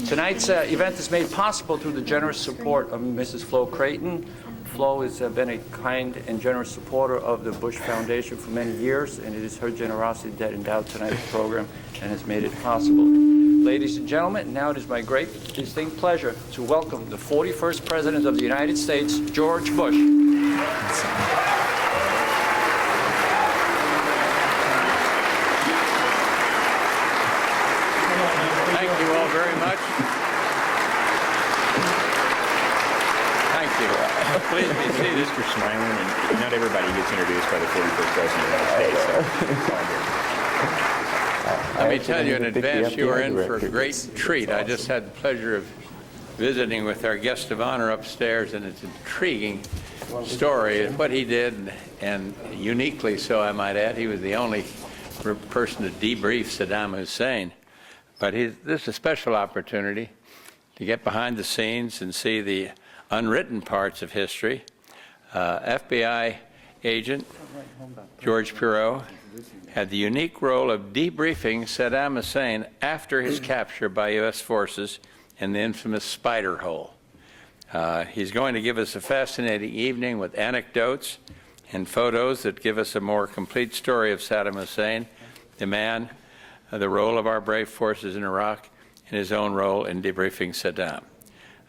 Tonight's event is made possible through the generous support of Mrs. Flo Creighton. Flo has been a kind and generous supporter of the Bush Foundation for many years, and it is her generosity that endowed tonight's program and has made it possible. Ladies and gentlemen, now it is my great distinct pleasure to welcome the 41st President of the United States, George Bush. Thank you all very much. Thank you. Please be seated. Mr. Smiling, and not everybody gets introduced by the 41st President of the United States. Let me tell you in advance, you are in for a great treat. I just had the pleasure of visiting with our guest of honor upstairs, and it's an intriguing story of what he did, and uniquely so, I might add. He was the only person to debrief Saddam Hussein. But this is a special opportunity to get behind the scenes and see the unwritten parts of history. FBI agent George Piro had the unique role of debriefing Saddam Hussein after his capture by U.S. forces in the infamous Spider Hole. He's going to give us a fascinating evening with anecdotes and photos that give us a more complete story of Saddam Hussein, the man, the role of our brave forces in Iraq, and his own role in debriefing Saddam.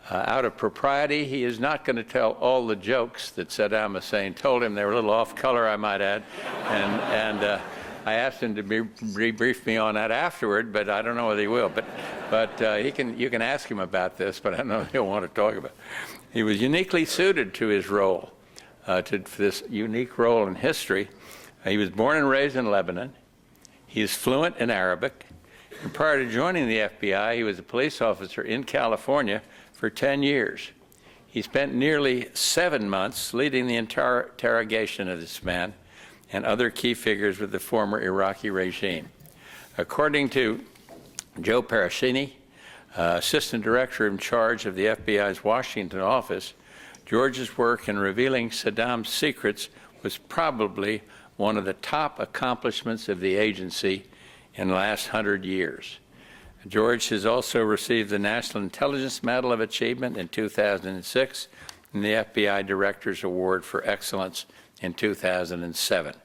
Out of propriety, he is not going to tell all the jokes that Saddam Hussein told him. They were a little off color, I might add, and I asked him to debrief me on that afterward, but I don't know whether he will. But you can ask him about this, but I don't know if he'll want to talk about it. He was uniquely suited to his role, to this unique role in history. He was born and raised in Lebanon. He is fluent in Arabic. And prior to joining the FBI, he was a police officer in California for 10 years. He spent nearly 7 months leading the interrogation of this man and other key figures with the former Iraqi regime. According to Joe Parasini, assistant director in charge of the FBI's Washington office, George's work in revealing Saddam's secrets was probably one of the top accomplishments of the agency in the last 100 years. George has also received the National Intelligence Medal of Achievement in 2006 and the FBI Director's Award for Excellence in 2007.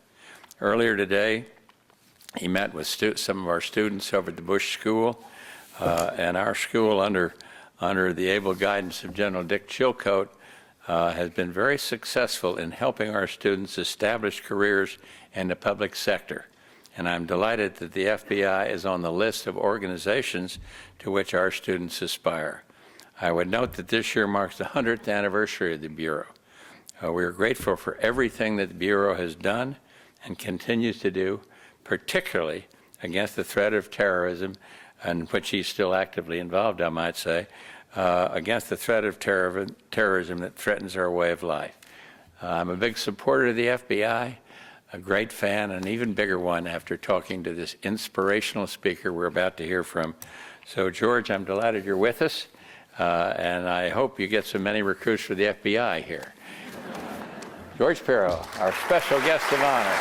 Earlier today, he met with some of our students over at the Bush School, and our school, under the able guidance of General Dick Chilcote, has been very successful in helping our students establish careers in the public sector. And I'm delighted that the FBI is on the list of organizations to which our students aspire. I would note that this year marks the 100th anniversary of the Bureau. We are grateful for everything that the Bureau has done and continues to do, particularly against the threat of terrorism, in which he's still actively involved, I might say, against the threat of terrorism that threatens our way of life. I'm a big supporter of the FBI, a great fan, an even bigger one after talking to this inspirational speaker we're about to hear from. So, George, I'm delighted you're with us, and I hope you get so many recruits for the FBI here. George Piro, our special guest of honor.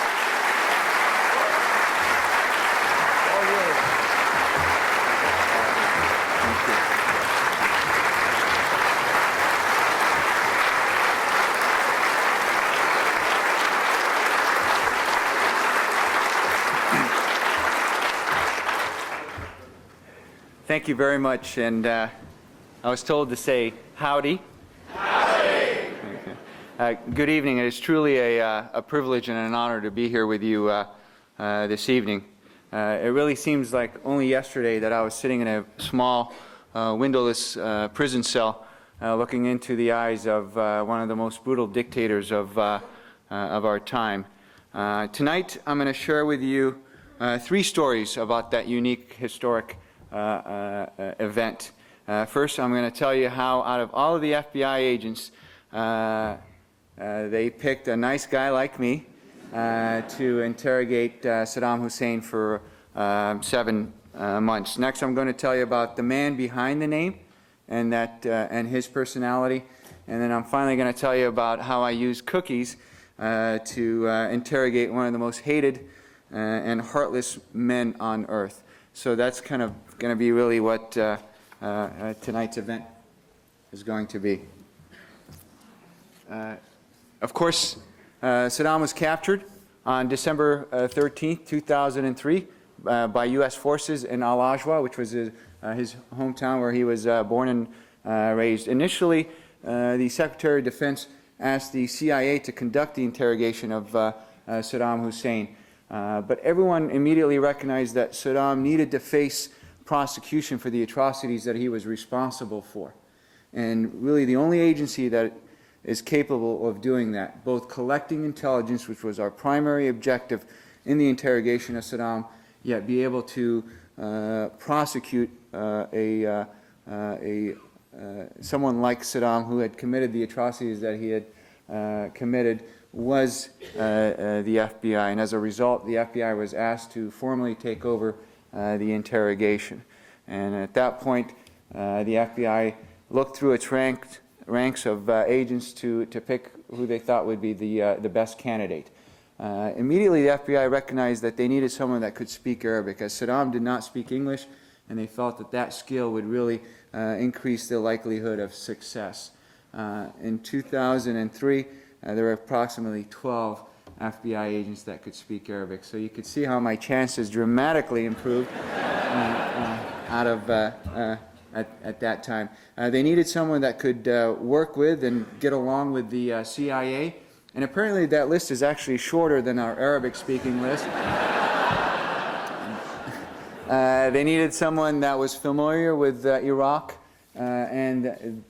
Thank you very much, and I was told to say howdy. Howdy! Good evening. It is truly a privilege and an honor to be here with you this evening. It really seems like only yesterday that I was sitting in a small windowless prison cell looking into the eyes of one of the most brutal dictators of our time. Tonight I'm going to share with you 3 stories about that unique historic event. First, I'm going to tell you how out of all of the FBI agents, they picked a nice guy like me to interrogate Saddam Hussein for 7 months. Next, I'm going to tell you about the man behind the name and his personality. And then I'm finally going to tell you about how I used cookies to interrogate one of the most hated and heartless men on earth. So that's kind of going to be really what tonight's event is going to be. Of course, Saddam was captured on December 13th, 2003 by U.S. forces in Al-Ajwa, which was his hometown where he was born and raised. Initially, the Secretary of Defense asked the CIA to conduct the interrogation of Saddam Hussein. But everyone immediately recognized that Saddam needed to face prosecution for the atrocities that he was responsible for. And really the only agency that is capable of doing that, both collecting intelligence, which was our primary objective in the interrogation of Saddam, yet be able to prosecute someone like Saddam who had committed the atrocities that he had committed, was the FBI. And as a result, the FBI was asked to formally take over the interrogation. And at that point, the FBI looked through its ranks of agents to pick who they thought would be the best candidate. Immediately, the FBI recognized that they needed someone that could speak Arabic, as Saddam did not speak English, and they felt that that skill would really increase the likelihood of success. In 2003, there were approximately 12 FBI agents that could speak Arabic. So you could see how my chances dramatically improved at that time. They needed someone that could work with and get along with the CIA. And apparently that list is actually shorter than our Arabic-speaking list. They needed someone that was familiar with Iraq and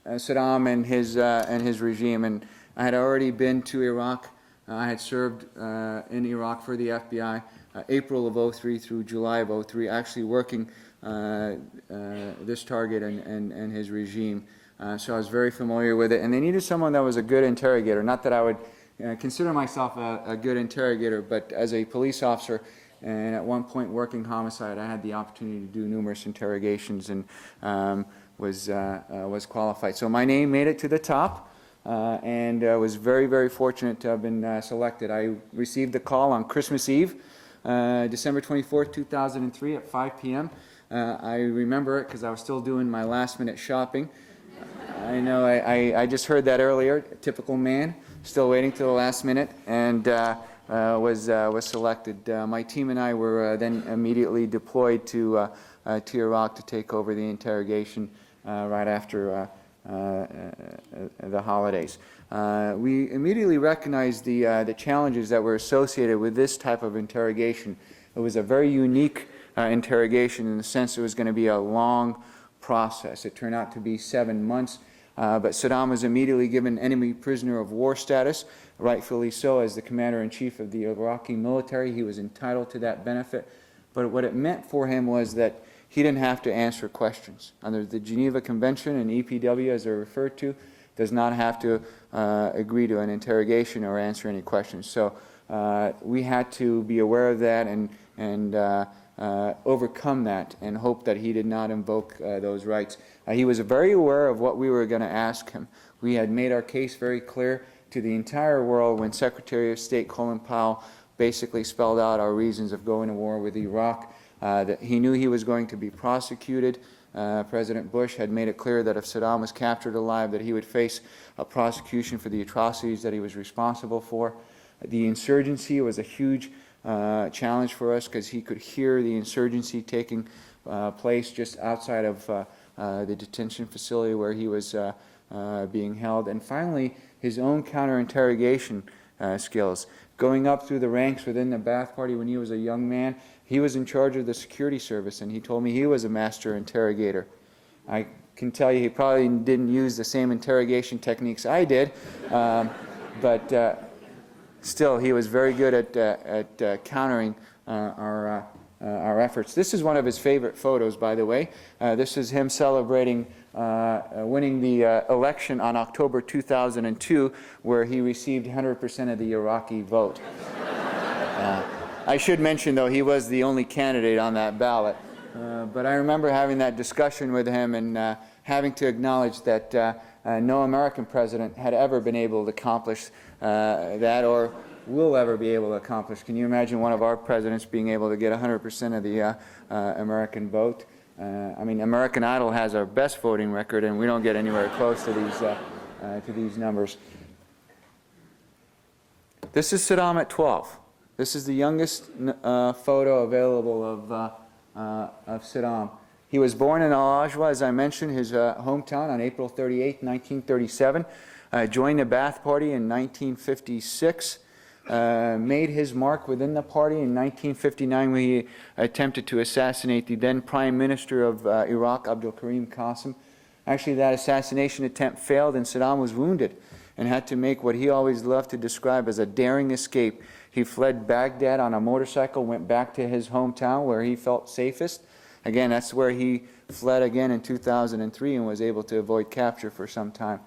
Saddam and his regime. And I had already been to Iraq. I had served in Iraq for the FBI April of 03 through July of 03, actually working this target and his regime. So I was very familiar with it. And they needed someone that was a good interrogator. Not that I would consider myself a good interrogator, but as a police officer and at one point working homicide, I had the opportunity to do numerous interrogations and was qualified. So my name made it to the top. And was very, very fortunate to have been selected. I received the call on Christmas Eve, December 24th, 2003 at 5 p.m. I remember it because I was still doing my last-minute shopping. I know I just heard that earlier, typical man, still waiting till the last minute, and was selected. My team and I were then immediately deployed to Iraq to take over the interrogation right after the holidays. We immediately recognized the challenges that were associated with this type of interrogation. It was a very unique interrogation in the sense it was going to be a long process. It turned out to be 7 months, but Saddam was immediately given enemy prisoner of war status, rightfully so, as the commander-in-chief of the Iraqi military. He was entitled to that benefit, but what it meant for him was that he didn't have to answer questions. Under the Geneva Convention, and EPW as they're referred to, does not have to agree to an interrogation or answer any questions. So we had to be aware of that and overcome that and hope that he did not invoke those rights. He was very aware of what we were going to ask him. We had made our case very clear to the entire world when Secretary of State Colin Powell basically spelled out our reasons of going to war with Iraq. That he knew he was going to be prosecuted. President Bush had made it clear that if Saddam was captured alive, that he would face a prosecution for the atrocities that he was responsible for. The insurgency was a huge challenge for us because he could hear the insurgency taking place just outside of the detention facility where he was being held. And finally, his own counter-interrogation skills. Going up through the ranks within the Ba'ath Party when he was a young man, he was in charge of the security service, and he told me he was a master interrogator. I can tell you he probably didn't use the same interrogation techniques I did, but still he was very good at countering our efforts. This is one of his favorite photos, by the way. This is him celebrating winning the election on October 2002, where he received 100% of the Iraqi vote. I should mention, though, he was the only candidate on that ballot. But I remember having that discussion with him and having to acknowledge that no American president had ever been able to accomplish that or will ever be able to accomplish. Can you imagine one of our presidents being able to get 100% of the American vote? I mean, American Idol has our best voting record, and we don't get anywhere close to these numbers. This is Saddam at 12. This is the youngest photo available of Saddam. He was born in Al-Ajwa, as I mentioned, his hometown, on April 38, 1937. Joined the Ba'ath Party in 1956. Made his mark within the party in 1959 when he attempted to assassinate the then Prime Minister of Iraq, Abdul Karim Qasim. Actually, that assassination attempt failed, and Saddam was wounded and had to make what he always loved to describe as a daring escape. He fled Baghdad on a motorcycle, went back to his hometown where he felt safest. Again, that's where he fled again in 2003 and was able to avoid capture for some time.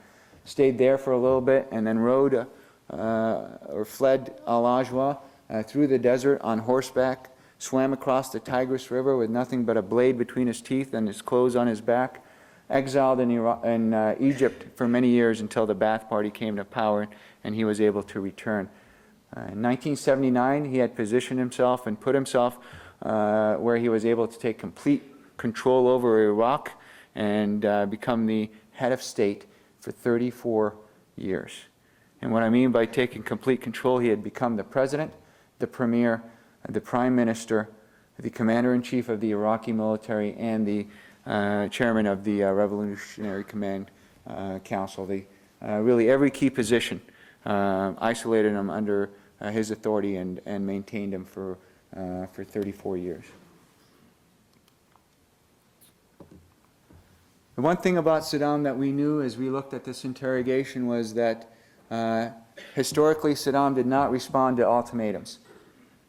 Stayed there for a little bit and then rode or fled Al-Ajwa through the desert on horseback, swam across the Tigris River with nothing but a blade between his teeth and his clothes on his back, exiled in Egypt for many years until the Ba'ath Party came to power and he was able to return. In 1979, he had positioned himself and put himself where he was able to take complete control over Iraq and become the head of state for 34 years. And what I mean by taking complete control, he had become the president, the premier, the prime minister, the commander-in-chief of the Iraqi military, and the chairman of the Revolutionary Command Council. Really every key position, isolated him under his authority and maintained him for 34 years. The one thing about Saddam that we knew as we looked at this interrogation was that historically Saddam did not respond to ultimatums.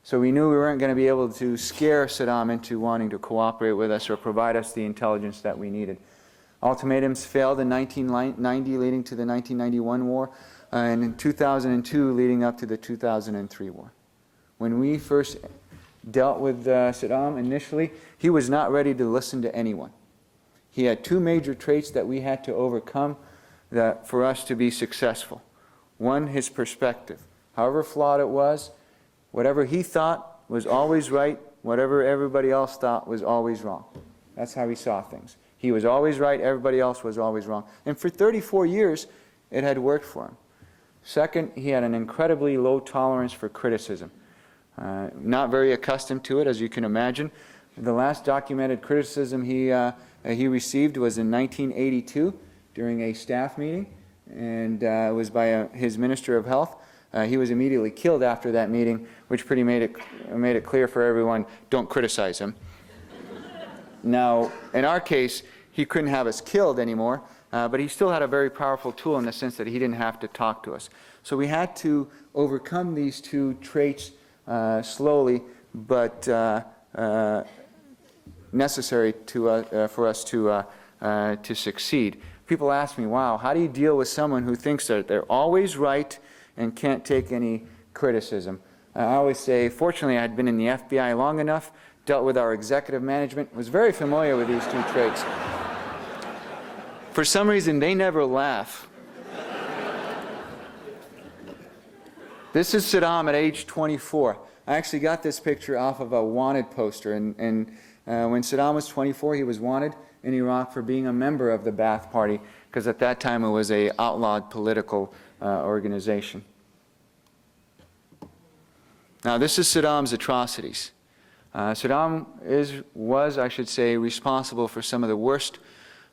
So we knew we weren't going to be able to scare Saddam into wanting to cooperate with us or provide us the intelligence that we needed. Ultimatums failed in 1990, leading to the 1991 war, and in 2002, leading up to the 2003 war. When we first dealt with Saddam initially, he was not ready to listen to anyone. He had two major traits that we had to overcome for us to be successful. One, his perspective. However flawed it was, whatever he thought was always right, whatever everybody else thought was always wrong. That's how he saw things. He was always right, everybody else was always wrong. And for 34 years, it had worked for him. Second, he had an incredibly low tolerance for criticism. Not very accustomed to it, as you can imagine. The last documented criticism he received was in 1982 during a staff meeting, and it was by his Minister of Health. He was immediately killed after that meeting, which pretty made it clear for everyone, don't criticize him. Now, in our case, he couldn't have us killed anymore, but he still had a very powerful tool in the sense that he didn't have to talk to us. So we had to overcome these two traits slowly, but necessary for us to succeed. People ask me, wow, how do you deal with someone who thinks that they're always right and can't take any criticism? I always say, fortunately, I had been in the FBI long enough, dealt with our executive management, was very familiar with these two traits. For some reason, they never laugh. This is Saddam at age 24. I actually got this picture off of a wanted poster, and when Saddam was 24, he was wanted in Iraq for being a member of the Ba'ath Party, because at that time it was an outlawed political organization. Now, this is Saddam's atrocities. Saddam was, I should say, responsible for some of the worst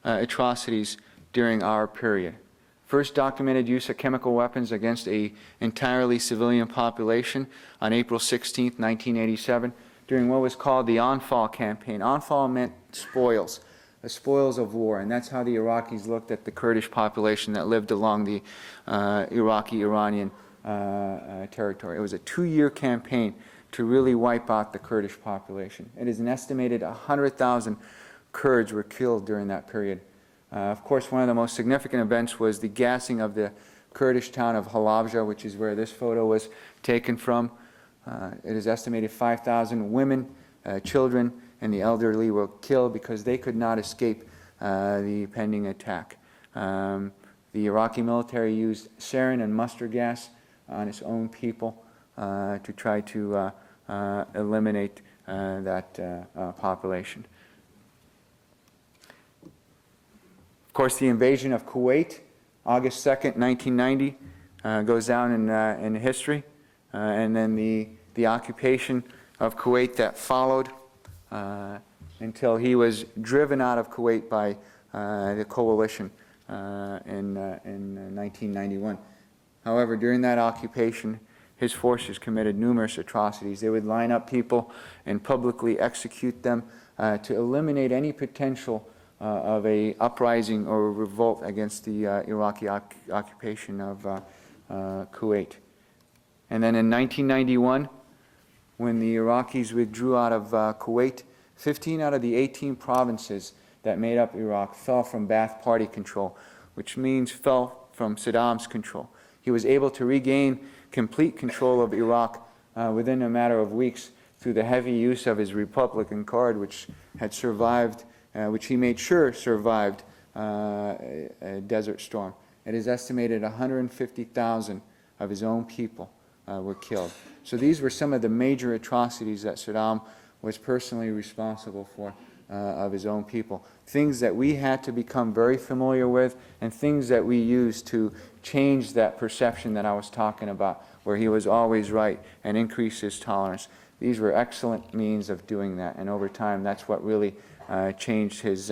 atrocities during our period. First documented use of chemical weapons against an entirely civilian population on April 16, 1987, during what was called the Anfal campaign. Anfal meant spoils, the spoils of war, and that's how the Iraqis looked at the Kurdish population that lived along the Iraqi-Iranian territory. It was a 2-year campaign to really wipe out the Kurdish population. It is an estimated 100,000 Kurds were killed during that period. Of course, one of the most significant events was the gassing of the Kurdish town of Halabja, which is where this photo was taken from. It is estimated 5,000 women, children, and the elderly were killed because they could not escape the pending attack. The Iraqi military used sarin and mustard gas on its own people to try to eliminate that population. Of course, the invasion of Kuwait, August 2nd, 1990, goes down in history. And then the occupation of Kuwait that followed until he was driven out of Kuwait by the coalition in 1991. However, during that occupation, his forces committed numerous atrocities. They would line up people and publicly execute them to eliminate any potential of a uprising or a revolt against the Iraqi occupation of Kuwait. And then in 1991, when the Iraqis withdrew out of Kuwait, 15 out of the 18 provinces that made up Iraq fell from Ba'ath Party control, which means fell from Saddam's control. He was able to regain complete control of Iraq within a matter of weeks through the heavy use of his Republican card, which had survived, which he made sure survived a Desert Storm. It is estimated 150,000 of his own people were killed. So these were some of the major atrocities that Saddam was personally responsible for of his own people. Things that we had to become very familiar with, and things that we used to change that perception that I was talking about, where he was always right, and increase his tolerance. These were excellent means of doing that, and over time that's what really changed his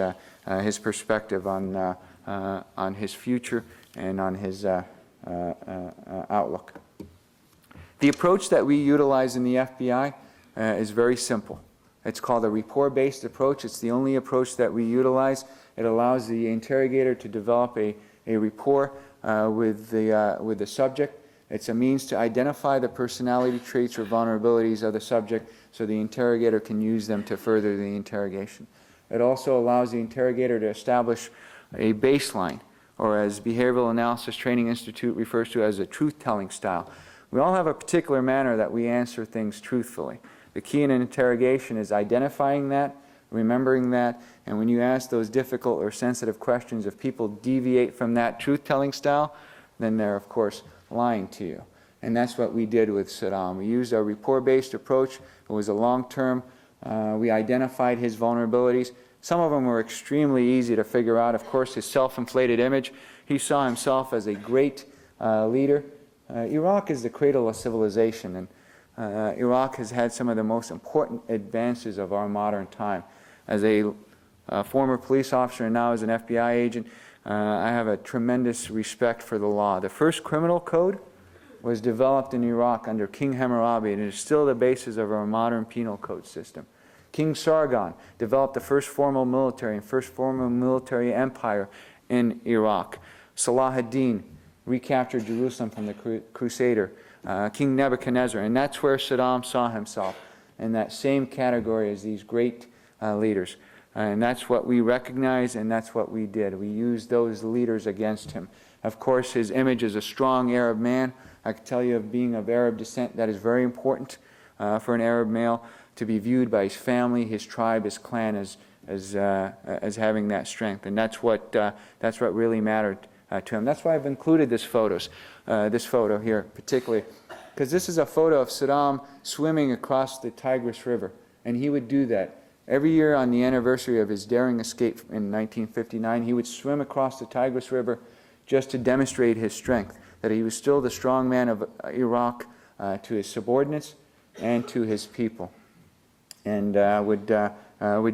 perspective on his future and on his outlook. The approach that we utilize in the FBI is very simple. It's called a rapport-based approach. It's the only approach that we utilize. It allows the interrogator to develop a rapport with the subject. It's a means to identify the personality traits or vulnerabilities of the subject so the interrogator can use them to further the interrogation. It also allows the interrogator to establish a baseline, or as Behavioral Analysis Training Institute refers to as a truth-telling style. We all have a particular manner that we answer things truthfully. The key in an interrogation is identifying that, remembering that, and when you ask those difficult or sensitive questions, if people deviate from that truth-telling style, then they're, of course, lying to you. And that's what we did with Saddam. We used a rapport-based approach. It was a long-term. We identified his vulnerabilities. Some of them were extremely easy to figure out. Of course, his self-inflated image. He saw himself as a great leader. Iraq is the cradle of civilization, and Iraq has had some of the most important advances of our modern time. As a former police officer and now as an FBI agent, I have a tremendous respect for the law. The first criminal code was developed in Iraq under King Hammurabi, and it is still the basis of our modern penal code system. King Sargon developed the first formal military and first formal military empire in Iraq. Salah ad-Din recaptured Jerusalem from the Crusader. King Nebuchadnezzar, and that's where Saddam saw himself, in that same category as these great leaders. And that's what we recognize, and that's what we did. We used those leaders against him. Of course, his image as a strong Arab man. I can tell you, of being of Arab descent, that is very important for an Arab male to be viewed by his family, his tribe, his clan as having that strength. And that's what really mattered to him. That's why I've included this photo here particularly, because this is a photo of Saddam swimming across the Tigris River, and he would do that every year on the anniversary of his daring escape in 1959. He would swim across the Tigris River just to demonstrate his strength, that he was still the strong man of Iraq to his subordinates and to his people, and would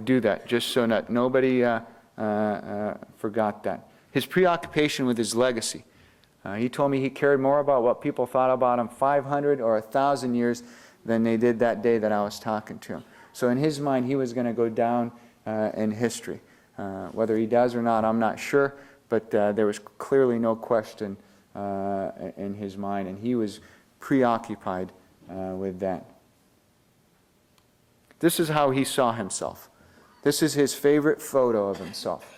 do that just so that nobody forgot that. His preoccupation with his legacy. He told me he cared more about what people thought about him 500 or 1,000 years than they did that day that I was talking to him. So in his mind, he was going to go down in history. Whether he does or not, I'm not sure, but there was clearly no question in his mind, and he was preoccupied with that. This is how he saw himself. This is his favorite photo of himself.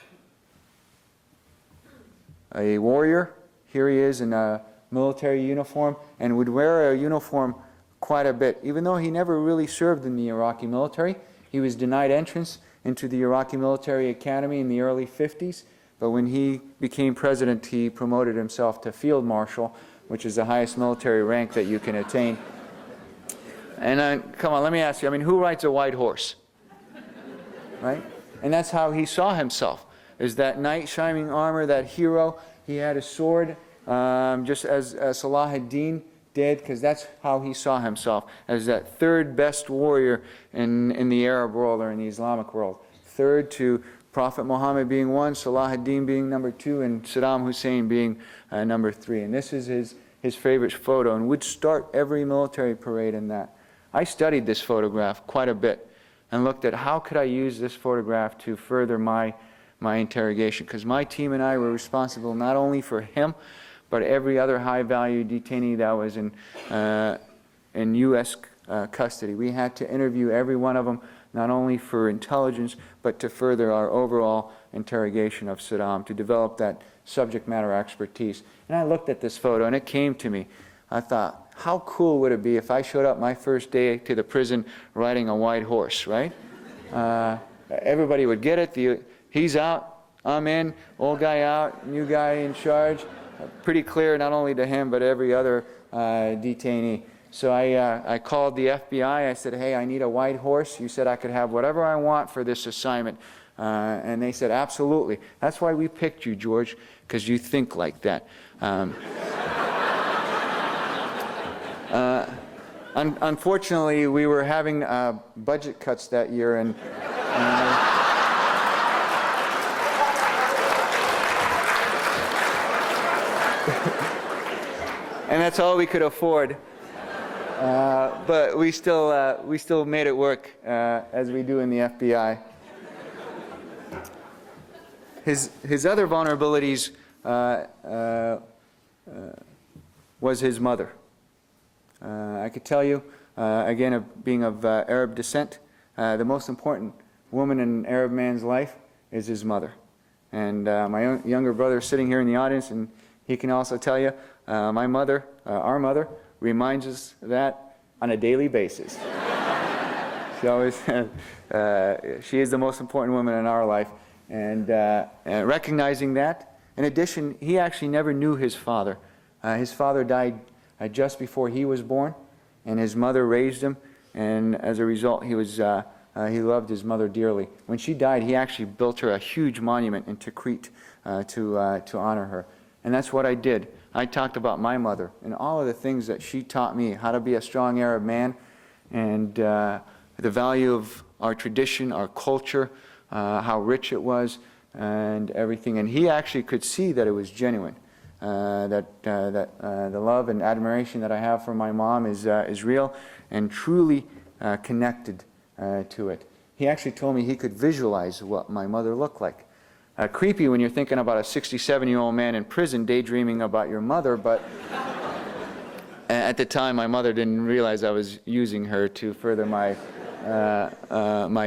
A warrior. Here he is in a military uniform, and would wear a uniform quite a bit. Even though he never really served in the Iraqi military, he was denied entrance into the Iraqi military academy in the early 50s. But when he became president, he promoted himself to field marshal, which is the highest military rank that you can attain. And come on, let me ask you, who rides a white horse? Right? And that's how he saw himself. is that knight shining armor, that hero. He had a sword, just as Salah ad-Din did, because that's how he saw himself, as that third best warrior in the Arab world or in the Islamic world. Third to Prophet Muhammad being one, Salah ad-Din being number 2, and Saddam Hussein being number 3. And this is his favorite photo, and would start every military parade in that. I studied this photograph quite a bit and looked at how could I use this photograph to further my interrogation, because my team and I were responsible not only for him, but every other high-value detainee that was in U.S. custody. We had to interview every one of them, not only for intelligence, but to further our overall interrogation of Saddam, to develop that subject matter expertise. And I looked at this photo, and it came to me. I thought, how cool would it be if I showed up my first day to the prison riding a white horse, right? Everybody would get it. He's out, I'm in, old guy out, new guy in charge. Pretty clear not only to him, but every other detainee. So I called the FBI. I said, hey, I need a white horse. You said I could have whatever I want for this assignment. And they said, absolutely. That's why we picked you, George, because you think like that. Unfortunately, we were having budget cuts that year, and and that's all we could afford. But we still made it work, as we do in the FBI. His other vulnerabilities was his mother. I could tell you, again, being of Arab descent, the most important woman in an Arab man's life is his mother. And my younger brother is sitting here in the audience, and he can also tell you, my mother, our mother, reminds us of that on a daily basis. She always, she is the most important woman in our life. And recognizing that, in addition, he actually never knew his father. His father died just before he was born, and his mother raised him, and as a result, he loved his mother dearly. When she died, he actually built her a huge monument in Tikrit to honor her. And that's what I did. I talked about my mother and all of the things that she taught me, how to be a strong Arab man, and the value of our tradition, our culture, how rich it was, and everything. And he actually could see that it was genuine. The love and admiration that I have for my mom is real and truly connected to it. He actually told me he could visualize what my mother looked like. Creepy when you're thinking about a 67-year-old man in prison daydreaming about your mother, but at the time my mother didn't realize I was using her to further my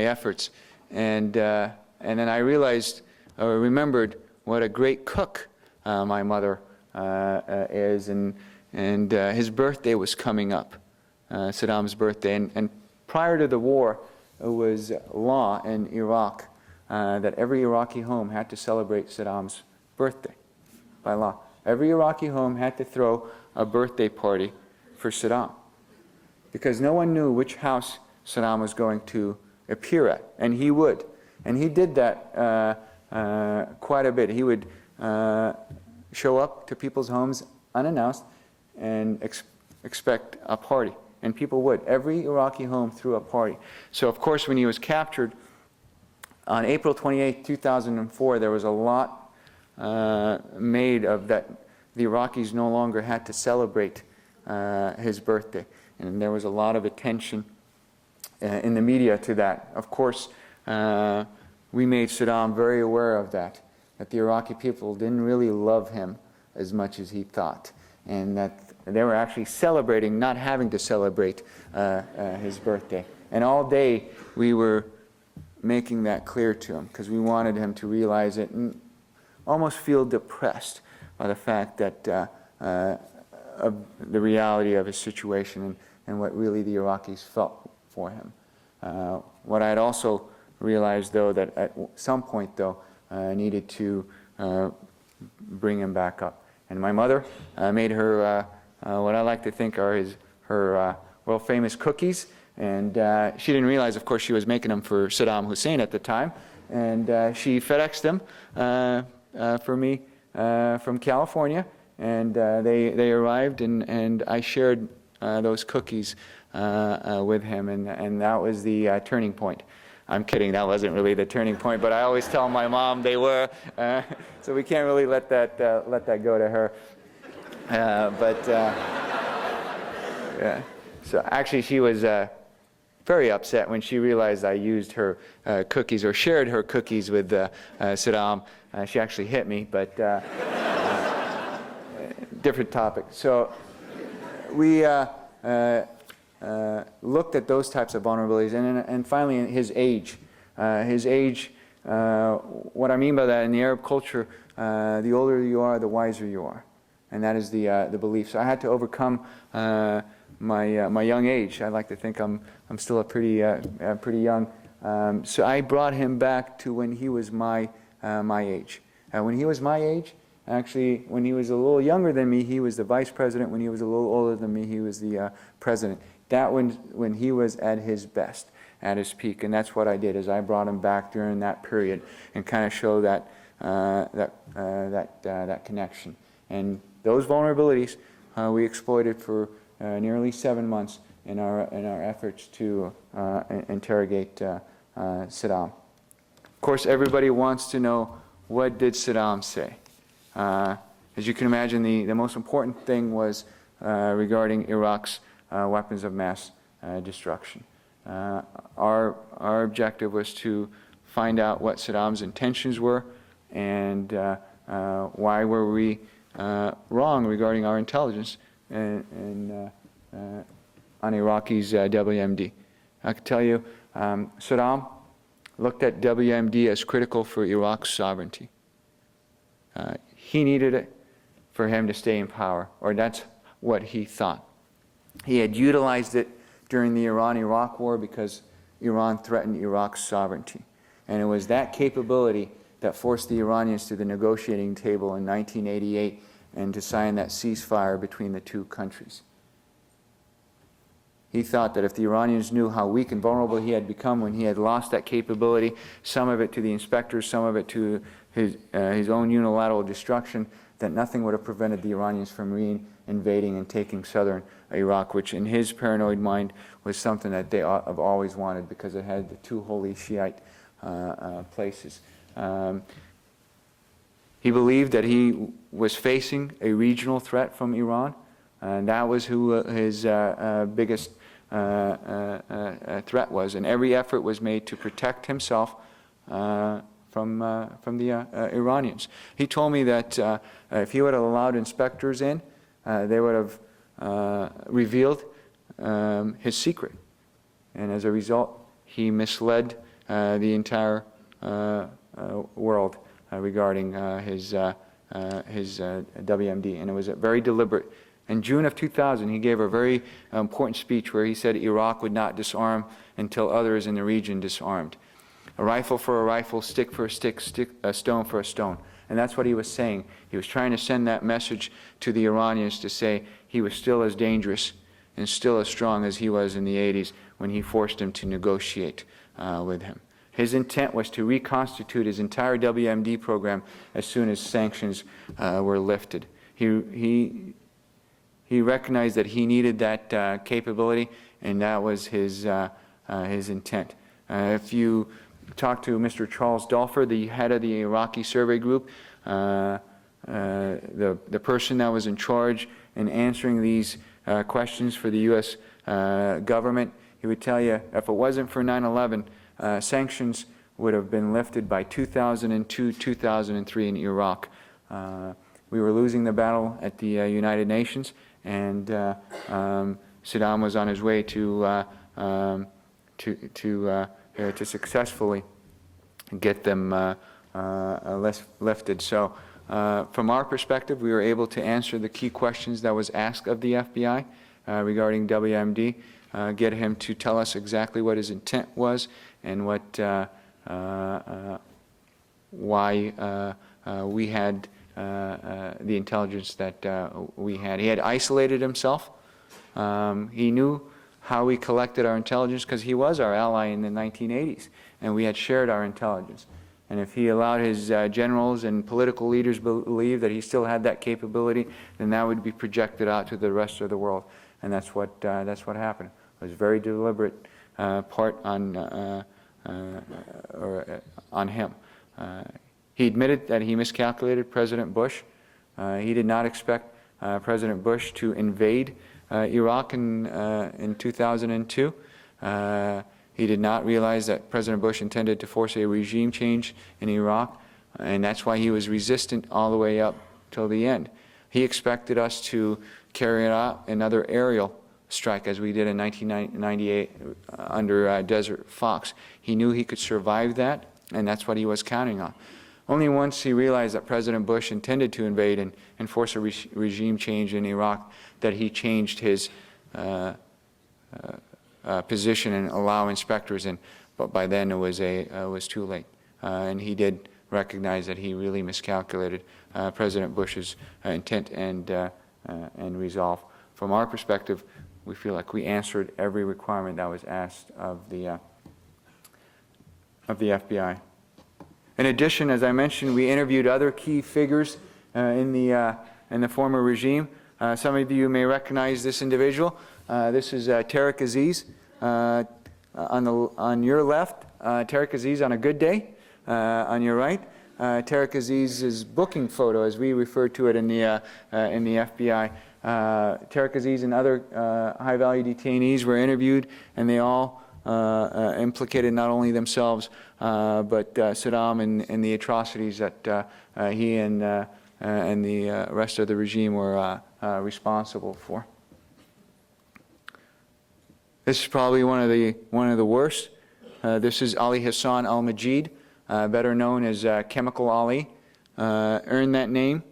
efforts. And then I realized, or remembered, what a great cook my mother is, and his birthday was coming up, Saddam's birthday. And prior to the war, it was law in Iraq that every Iraqi home had to celebrate Saddam's birthday by law. Every Iraqi home had to throw a birthday party for Saddam, because no one knew which house Saddam was going to appear at, and he would. And he did that quite a bit. He would show up to people's homes unannounced and expect a party. And people would. Every Iraqi home threw a party. So, of course, when he was captured, on April 28, 2004, there was a lot made of that the Iraqis no longer had to celebrate his birthday. And there was a lot of attention in the media to that. Of course, we made Saddam very aware of that the Iraqi people didn't really love him as much as he thought, and that they were actually celebrating not having to celebrate his birthday. And all day we were making that clear to him, because we wanted him to realize it and almost feel depressed by the fact that of the reality of his situation and what really the Iraqis felt for him. What I had also realized, though, that at some point, though, I needed to bring him back up. And my mother made her what I like to think are her world-famous cookies. And she didn't realize, of course, she was making them for Saddam Hussein at the time. and she FedExed them for me from California, and they arrived, and I shared those cookies with him, and that was the turning point. I'm kidding, that wasn't really the turning point, but I always tell my mom they were, so we can't really let that go to her. Yeah. So actually she was very upset when she realized I used her cookies or shared her cookies with Saddam. She actually hit me, but different topic. So we looked at those types of vulnerabilities, and finally his age. What I mean by that, in the Arab culture, the older you are, the wiser you are, and that is the belief. So I had to overcome my young age. I like to think I'm still a pretty young. So I brought him back to when he was my age. When he was my age, actually, when he was a little younger than me, he was the vice president. When he was a little older than me, he was the president. That when he was at his best, at his peak, and that's what I did. Is I brought him back during that period and kind of show that connection. And those vulnerabilities we exploited for nearly 7 months in our efforts to interrogate Saddam. Of course, everybody wants to know, what did Saddam say? As you can imagine, the most important thing was regarding Iraq's weapons of mass destruction. Our objective was to find out what Saddam's intentions were, and why were we wrong regarding our intelligence on Iraqi's WMD. I can tell you, Saddam looked at WMD as critical for Iraq's sovereignty. He needed it for him to stay in power, or that's what he thought. He had utilized it during the Iran-Iraq war because Iran threatened Iraq's sovereignty. And it was that capability that forced the Iranians to the negotiating table in 1988 and to sign that ceasefire between the two countries. He thought that if the Iranians knew how weak and vulnerable he had become when he had lost that capability, some of it to the inspectors, some of it to his own unilateral destruction, that nothing would have prevented the Iranians from re-invading and taking southern Iraq, which in his paranoid mind was something that they have always wanted because it had the two holy Shiite places. He believed that he was facing a regional threat from Iran, and that was who his biggest threat was, and every effort was made to protect himself from the Iranians. He told me that if he would have allowed inspectors in, they would have revealed his secret, and as a result, he misled the entire world regarding his WMD, and it was very deliberate. In June of 2000, he gave a very important speech where he said Iraq would not disarm until others in the region disarmed. A rifle for a rifle, stick for a stick, a stone for a stone. And that's what he was saying. He was trying to send that message to the Iranians to say he was still as dangerous and still as strong as he was in the 80s when he forced them to negotiate with him. His intent was to reconstitute his entire WMD program as soon as sanctions were lifted. He recognized that he needed that capability, and that was his intent. If you talk to Mr. Charles Dulfer, the head of the Iraqi survey group, the person that was in charge in answering these questions for the U.S. Government, he would tell you if it wasn't for 9/11, sanctions would have been lifted by 2002, 2003 in Iraq. We were losing the battle at the United Nations, and Saddam was on his way to successfully get them lifted. So from our perspective, we were able to answer the key questions that was asked of the FBI regarding WMD, get him to tell us exactly what his intent was and what why we had the intelligence that we had. He had isolated himself. He knew how we collected our intelligence because he was our ally in the 1980s, and we had shared our intelligence. And if he allowed his generals and political leaders believe that he still had that capability, then that would be projected out to the rest of the world. And that's what happened. It was a very deliberate part on him. He admitted that he miscalculated President Bush. He did not expect President Bush to invade Iraq in 2002. He did not realize that President Bush intended to force a regime change in Iraq, and that's why he was resistant all the way up till the end. He expected us to carry out another aerial strike as we did in 1998 under Desert Fox. He knew he could survive that, and that's what he was counting on. Only once he realized that President Bush intended to invade and force a regime change in Iraq that he changed his position and allow inspectors in. But by then it was too late. And he did recognize that he really miscalculated President Bush's intent and resolve. From our perspective, we feel like we answered every requirement that was asked of the FBI. In addition, as I mentioned, we interviewed other key figures in the former regime. Some of you may recognize this individual. This is Tariq Aziz on your left. Tariq Aziz on a good day. On your right, Tariq Aziz's booking photo, as we refer to it in the FBI. Tariq Aziz and other high-value detainees were interviewed, and they all implicated not only themselves but Saddam and the atrocities that he and the rest of the regime were responsible for. This is probably one of the worst. This is Ali Hassan al-Majid, better known as Chemical Ali. Earned that name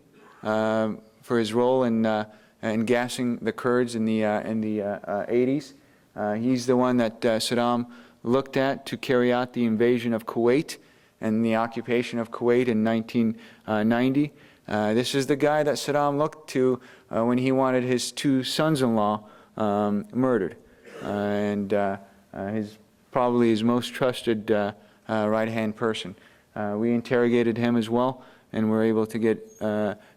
for his role in gassing the Kurds in the 80s. He's the one that Saddam looked at to carry out the invasion of Kuwait and the occupation of Kuwait in 1990. This is the guy that Saddam looked to when he wanted his two sons-in-law murdered. And probably his most trusted right-hand person. We interrogated him as well, and were able to get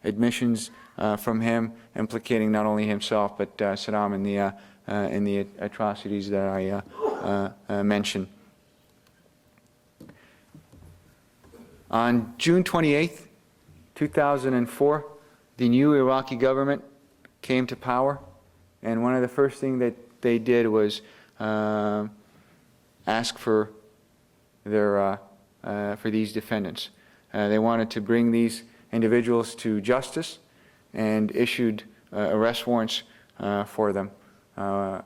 admissions from him implicating not only himself but Saddam in the atrocities that I mentioned. On June 28th, 2004, the new Iraqi government came to power, and one of the first things that they did was ask for these defendants. They wanted to bring these individuals to justice and issued arrest warrants for them. The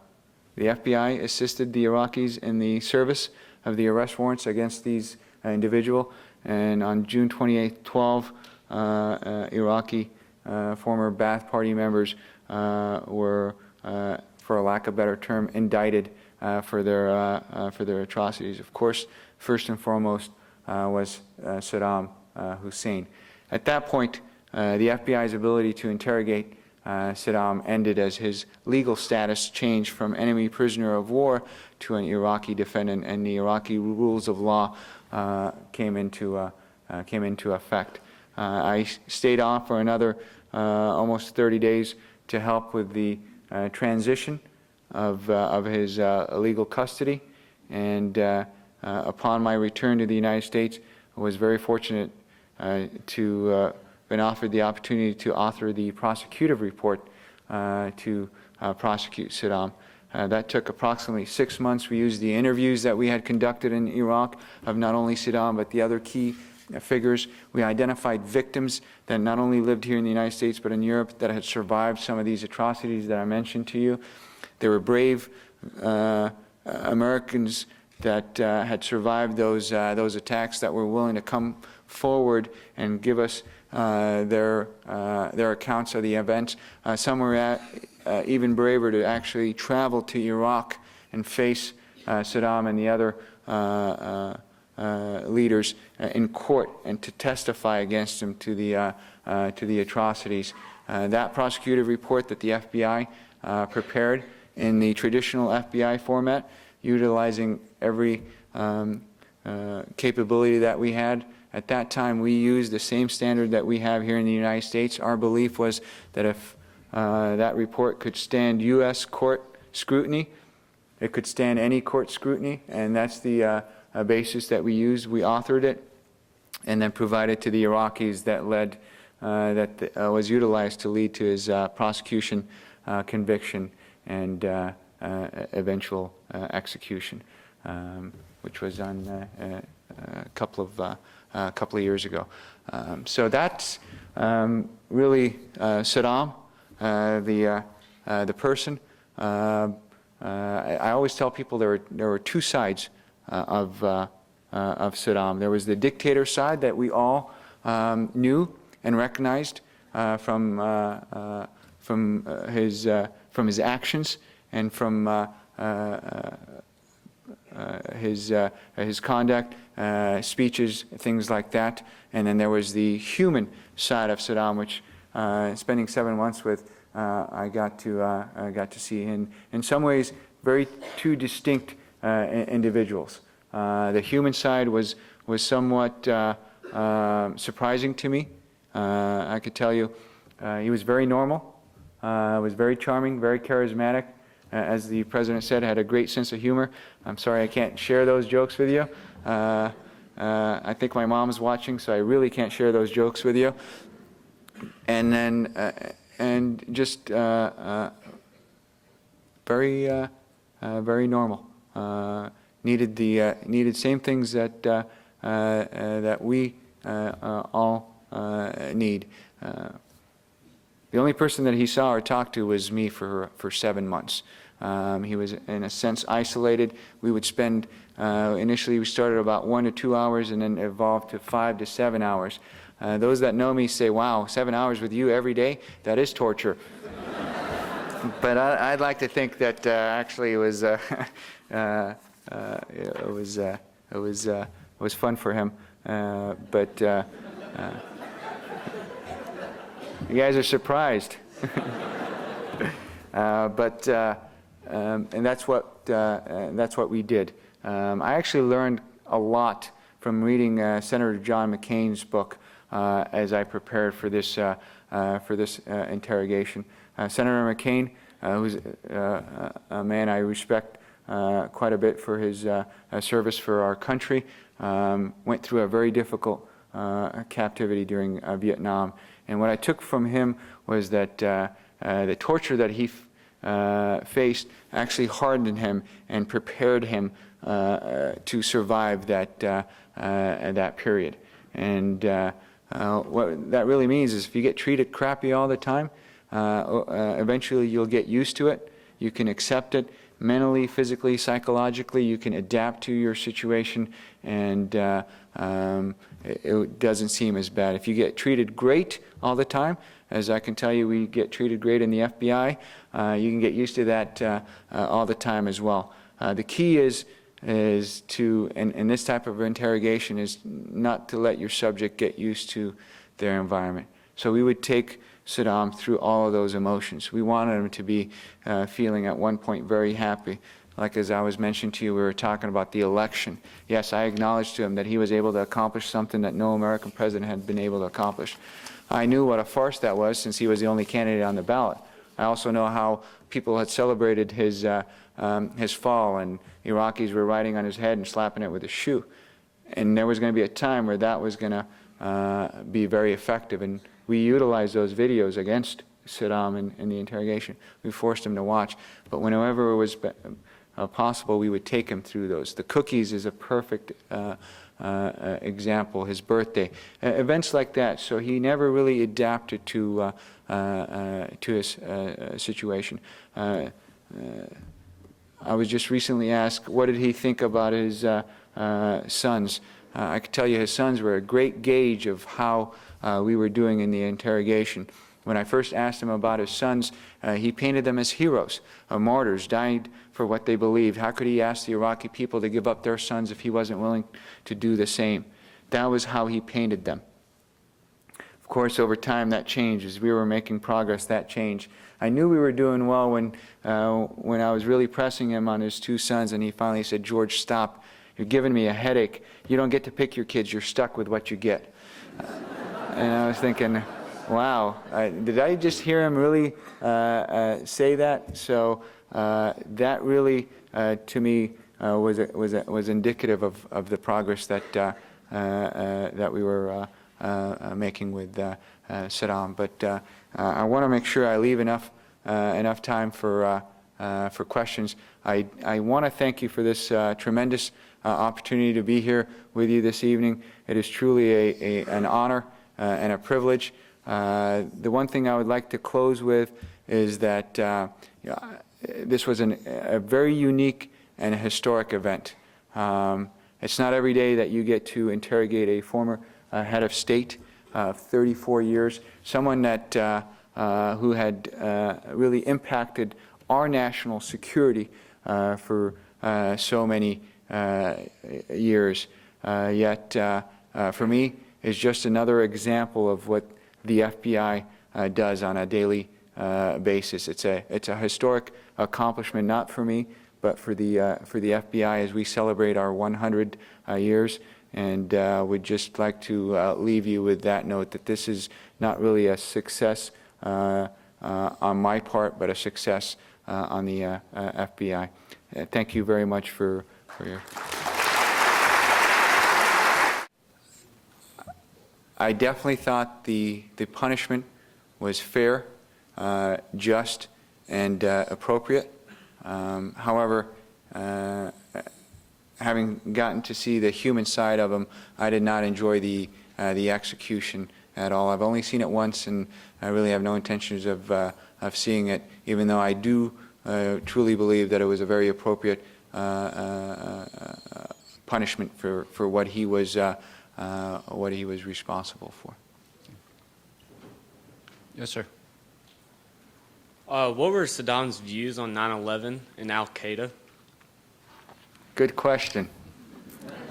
FBI assisted the Iraqis in the service of the arrest warrants against these individuals, and on June 28, 12, Iraqi former Ba'ath Party members were, for a lack of a better term, indicted for their atrocities. Of course, first and foremost was Saddam Hussein. At that point, the FBI's ability to interrogate Saddam ended as his legal status changed from enemy prisoner of war to an Iraqi defendant, and the Iraqi rules of law came into effect. I stayed on for another almost 30 days to help with the transition of his legal custody, and upon my return to the United States, I was very fortunate to been offered the opportunity to author the prosecutive report to prosecute Saddam. That took approximately 6 months. We used the interviews that we had conducted in Iraq of not only Saddam but the other key figures. We identified victims that not only lived here in the United States but in Europe that had survived some of these atrocities that I mentioned to you. They were brave Americans that had survived those attacks, that were willing to come forward and give us their accounts of the events. Some were even braver to actually travel to Iraq and face Saddam and the other leaders in court and to testify against them to the atrocities. That prosecutive report that the FBI prepared in the traditional FBI format, utilizing every capability that we had At that time, we used the same standard that we have here in the United States. Our belief was that if that report could stand U.S. court scrutiny, it could stand any court scrutiny, and that's the basis that we used. We authored it and then provided to the Iraqis that was utilized to lead to his prosecution, conviction, and eventual execution, which was on a couple of years ago. So that's really Saddam, the person. I always tell people there were two sides of Saddam. There was the dictator side that we all knew and recognized from his actions and from his conduct, speeches, things like that. And then there was the human side of Saddam, which spending 7 months with, I got to see in some ways two distinct individuals. The human side was somewhat surprising to me. I could tell you, he was very normal, was very charming, very charismatic. As the president said, had a great sense of humor. I'm sorry I can't share those jokes with you. I think my mom's watching, so I really can't share those jokes with you. And then, and just very normal. Needed same things that we all need. The only person that he saw or talked to was me for 7 months. He was, in a sense, isolated. We would spend, initially we started about 1 to 2 hours and then evolved to 5 to 7 hours. Those that know me say, wow, 7 hours with you every day? That is torture. But I'd like to think that actually it was fun for him. But you guys are surprised. And that's what we did. I actually learned a lot from reading Senator John McCain's book as I prepared for this interrogation. Senator McCain, who's a man I respect quite a bit for his service for our country, went through a very difficult captivity during Vietnam. And what I took from him was that the torture that he faced actually hardened him and prepared him to survive that period. And what that really means is if you get treated crappy all the time, eventually you'll get used to it. You can accept it mentally, physically, psychologically. You can adapt to your situation, and it doesn't seem as bad. If you get treated great all the time, as I can tell you, we get treated great in the FBI, you can get used to that all the time as well. The key is to, in this type of interrogation, is not to let your subject get used to their environment. So we would take Saddam through all of those emotions. We wanted him to be feeling at one point very happy. Like as I was mentioning to you, we were talking about the election. Yes, I acknowledged to him that he was able to accomplish something that no American president had been able to accomplish. I knew what a farce that was since he was the only candidate on the ballot. I also know how people had celebrated his fall, and Iraqis were riding on his head and slapping it with a shoe. And there was going to be a time where that was going to be very effective. And we utilized those videos against Saddam in the interrogation. We forced him to watch. But whenever it was possible, we would take him through those. The cookies is a perfect example, his birthday. Events like that. So he never really adapted to his situation. I was just recently asked, what did he think about his sons? I could tell you his sons were a great gauge of how we were doing in the interrogation. When I first asked him about his sons, he painted them as heroes, martyrs, died for what they believed. How could he ask the Iraqi people to give up their sons if he wasn't willing to do the same? That was how he painted them. Of course, over time that changed. As we were making progress, that changed. I knew we were doing well when I was really pressing him on his two sons, and he finally said, "George, stop. you're giving me a headache. You don't get to pick your kids. You're stuck with what you get. And I was thinking, wow, did I just hear him really say that? So that really, to me, was indicative of the progress that that we were making with Saddam. But I want to make sure I leave enough time for questions. I want to thank you for this tremendous opportunity to be here with you this evening. It is truly an honor and a privilege. The one thing I would like to close with is that this was a very unique and a historic event. It's not every day that you get to interrogate a former head of state, 34 years, someone that who had really impacted our national security for so many years. Yet, for me, is just another example of what the FBI does on a daily basis. It's a historic accomplishment, not for me, but for the FBI as we celebrate our 100 years. And would just like to leave you with that note that this is not really a success on my part, but a success on the FBI. Thank you very much for your. I definitely thought the punishment was fair, just, and appropriate. However, having gotten to see the human side of him, I did not enjoy the execution at all. I've only seen it once, and I really have no intentions of seeing it, even though I do truly believe that it was a very appropriate punishment for what he was responsible for. Yes, sir. What were Saddam's views on 9/11 and Al-Qaeda? Good question.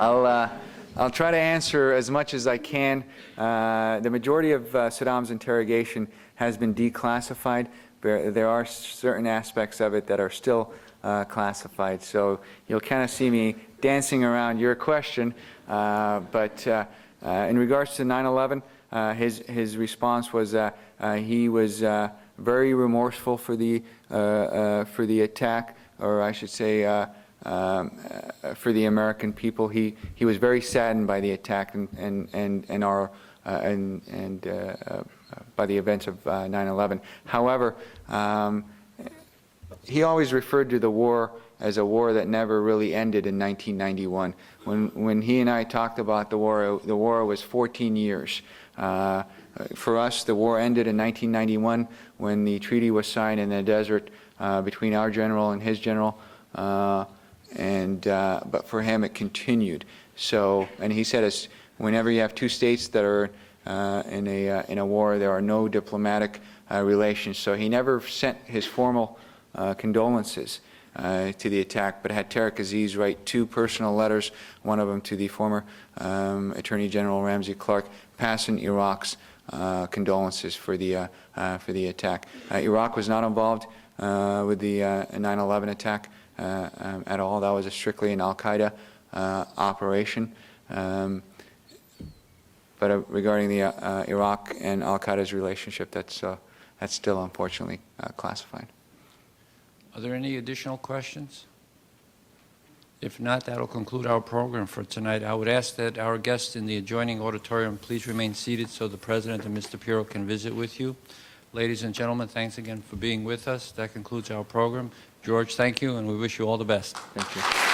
I'll try to answer as much as I can. The majority of Saddam's interrogation has been declassified. There are certain aspects of it that are still classified. So you'll kind of see me dancing around your question. But in regards to 9/11, his response was he was very remorseful for the attack, or I should say for the American people. He was very saddened by the attack and by the events of 9/11. However, he always referred to the war as a war that never really ended in 1991. When he and I talked about the war was 14 years. For us, the war ended in 1991 when the treaty was signed in the desert between our general and his general. But for him, it continued. So, and he said, whenever you have two states that are in a war, there are no diplomatic relations. So he never sent his formal condolences to the attack, but had Tariq Aziz write two personal letters, one of them to the former Attorney General Ramsey Clark, passing Iraq's condolences for the attack. Iraq was not involved with the 9/11 attack at all. That was strictly an Al-Qaeda operation. But regarding the Iraq and Al-Qaeda's relationship, that's still unfortunately classified. Are there any additional questions? If not, that'll conclude our program for tonight. I would ask that our guests in the adjoining auditorium please remain seated so the President and Mr. Piro can visit with you. Ladies and gentlemen, thanks again for being with us. That concludes our program. George, thank you, and we wish you all the best. Thank you.